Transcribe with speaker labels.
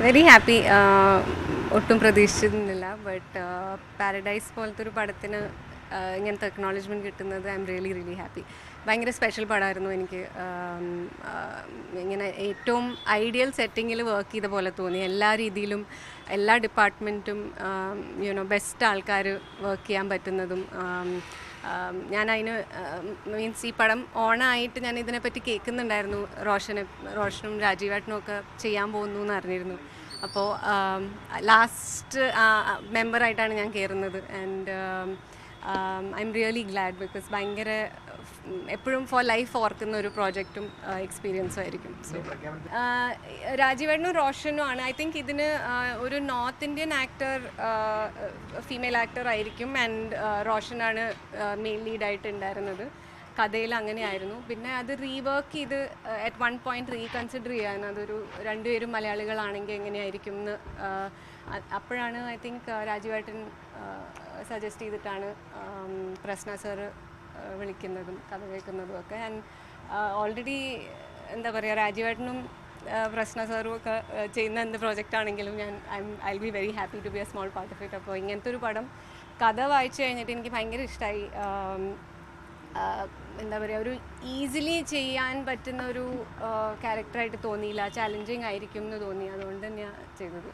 Speaker 1: Very happy. ഒട്ടും പ്രതീക്ഷിച്ചിരുന്നില്ല. But paradise പോലത്തെ ഒരു പടത്തിന് ഇങ്ങനത്തെ അക്നോളജ്മെൻറ്റ് കിട്ടുന്നത് I am really really happy. ഭയങ്കര സ്പെഷ്യൽ പടമായിരുന്നു എനിക്ക്. ഇങ്ങനെ ഏറ്റവും ഐഡിയൽ സെറ്റിങ്ങിൽ വർക്ക് ചെയ്ത പോലെ തോന്നി. എല്ലാ രീതിയിലും എല്ലാ ഡിപ്പാർട്ട്മെൻറ്റും ബെസ്റ്റ് ആൾക്കാർ വർക്ക് ചെയ്യാൻ പറ്റുന്നതും. ഞാനതിന് മീൻസ് ഈ പടം ഓണായിട്ട് ഞാൻ ഇതിനെപ്പറ്റി കേൾക്കുന്നുണ്ടായിരുന്നു. റോഷനും രാജീവേട്ടനും ഒക്കെ ചെയ്യാൻ പോകുന്നു എന്ന് അറിഞ്ഞിരുന്നു. അപ്പോൾ ലാസ്റ്റ് മെമ്പറായിട്ടാണ് ഞാൻ കയറുന്നത്. And I am really GLAAD because ഭയങ്കര എപ്പോഴും ഫോർ ലൈഫ് ഓർക്കുന്ന ഒരു പ്രോജക്റ്റും എക്സ്പീരിയൻസും ആയിരിക്കും. സോ രാജീവേട്ടനും റോഷനും ആണ്. ഐ തിങ്ക് ഇതിന് ഒരു north Indian actor, female actor ആയിരിക്കും. ആൻഡ് റോഷനാണ് മെയിൻ ലീഡായിട്ട് ഉണ്ടായിരുന്നത്. കഥയിൽ അങ്ങനെയായിരുന്നു. പിന്നെ അത് റീവർക്ക് ചെയ്ത് അറ്റ് വൺ പോയിന്റ് റീകൺസിഡർ ചെയ്യാൻ അതൊരു രണ്ടുപേരും മലയാളികളാണെങ്കിൽ എങ്ങനെയായിരിക്കും എന്ന് അപ്പോഴാണ് ഐ തിങ്ക് രാജീവേട്ടൻ സജസ്റ്റ് ചെയ്തിട്ടാണ് പ്രശ്ന സാറ് വിളിക്കുന്നതും കഥ കേൾക്കുന്നതും ഒക്കെ. ആൻഡ് ഓൾറെഡി എന്താ പറയുക, രാജീവേട്ടനും പ്രശ്ന സാറും ഒക്കെ ചെയ്യുന്ന എന്ത് പ്രോജക്റ്റ് ആണെങ്കിലും I be very happy to be a small part of it. അപ്പോൾ ഇങ്ങനത്തെ ഒരു പടം കഥ വായിച്ചു കഴിഞ്ഞിട്ട് എനിക്ക് ഭയങ്കര ഇഷ്ടമായി. എന്താ പറയുക, ഒരു ഈസിലി ചെയ്യാൻ പറ്റുന്ന ഒരു ക്യാരക്ടറായിട്ട് തോന്നിയില്ല. ചാലഞ്ചിങ് ആയിരിക്കും എന്ന് തോന്നി. അതുകൊണ്ട് തന്നെയാണ് ചെയ്തത്.